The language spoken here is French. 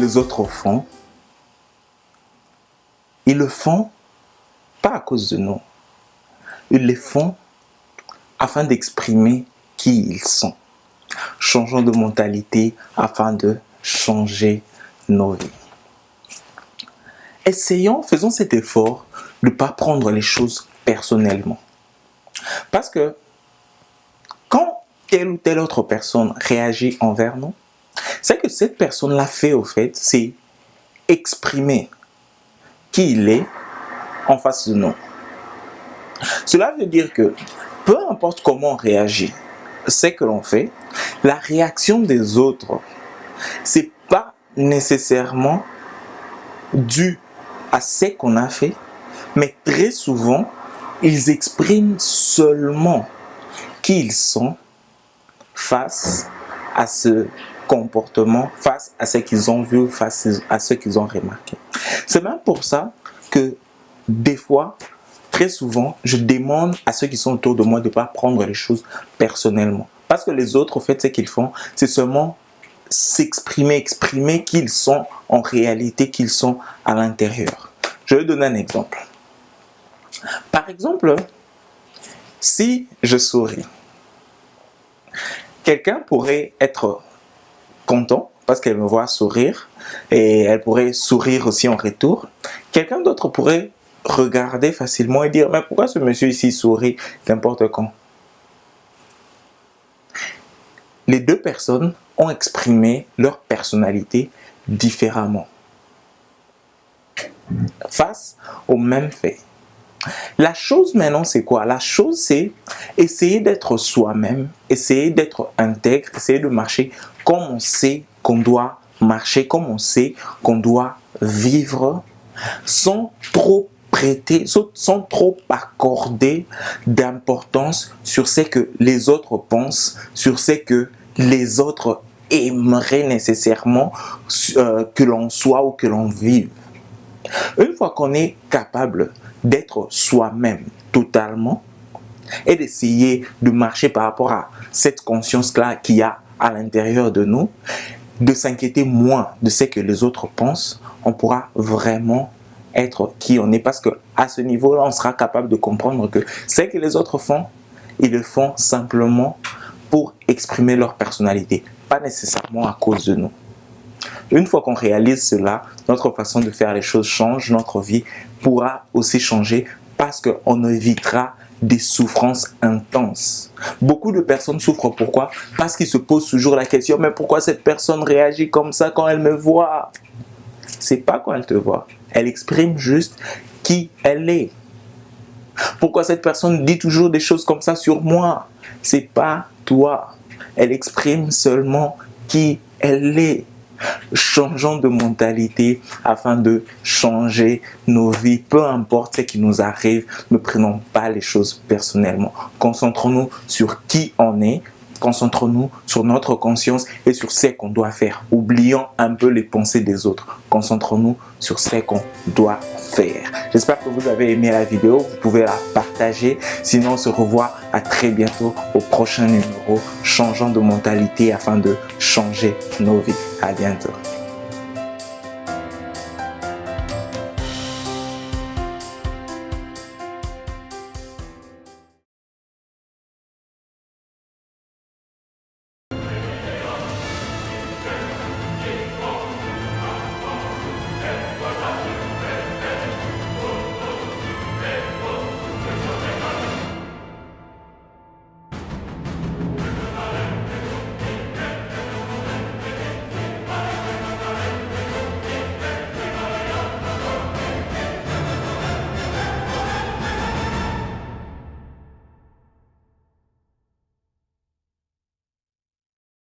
les autres font, ils le font pas à cause de nous. Ils le font afin d'exprimer qui ils sont. Changeons de mentalité afin de changer nos vies. Faisons cet effort de ne pas prendre les choses personnellement. Parce que quand telle ou telle autre personne réagit envers nous, c'est que cette personne l'a fait au fait, c'est exprimer qui il est en face de nous. Cela veut dire que peu importe comment on réagit, ce que l'on fait, la réaction des autres, c'est pas nécessairement dû à ce qu'on a fait, mais très souvent, ils expriment seulement qui ils sont face à ce comportement, face à ce qu'ils ont vu, face à ce qu'ils ont remarqué. C'est même pour ça que des fois, très souvent, je demande à ceux qui sont autour de moi de ne pas prendre les choses personnellement. Parce que les autres, en fait, ce qu'ils font, c'est seulement exprimer qui ils sont en réalité, qu'ils sont à l'intérieur. Je vais donner un exemple. Par exemple, si je souris, quelqu'un pourrait être content parce qu'elle me voit sourire et elle pourrait sourire aussi en retour. Quelqu'un d'autre pourrait regarder facilement et dire « Mais pourquoi ce monsieur ici sourit n'importe quand ?» Les deux personnes ont exprimé leur personnalité différemment face au même fait. La chose maintenant, c'est quoi? La chose, c'est essayer d'être soi-même, essayer d'être intègre, essayer de marcher comme on sait qu'on doit marcher, comme on sait qu'on doit vivre, sans trop accorder d'importance sur ce que les autres pensent, sur ce que les autres aimeraient nécessairement que l'on soit ou que l'on vive. Une fois qu'on est capable d'être soi-même totalement et d'essayer de marcher par rapport à cette conscience-là qu'il y a à l'intérieur de nous, de s'inquiéter moins de ce que les autres pensent, on pourra vraiment être qui on est, parce qu'à ce niveau-là, on sera capable de comprendre que ce que les autres font, ils le font simplement pour exprimer leur personnalité, pas nécessairement à cause de nous. Une fois qu'on réalise cela, notre façon de faire les choses change, notre vie pourra aussi changer parce qu'on évitera des souffrances intenses. Beaucoup de personnes souffrent, pourquoi? Parce qu'ils se posent toujours la question, mais pourquoi cette personne réagit comme ça quand elle me voit? C'est pas quand elle te voit, elle exprime juste qui elle est. Pourquoi cette personne dit toujours des choses comme ça sur moi? C'est pas toi, elle exprime seulement qui elle est. Changeons de mentalité afin de changer nos vies. Peu importe ce qui nous arrive, ne prenons pas les choses personnellement. Concentrons-nous sur qui on est. Concentrons-nous sur notre conscience et sur ce qu'on doit faire. Oublions un peu les pensées des autres. Concentrons-nous sur ce qu'on doit faire. J'espère que vous avez aimé la vidéo. Vous pouvez la partager. Sinon, on se revoit à très bientôt au prochain numéro. Changeons de mentalité afin de changer nos vies. À bientôt.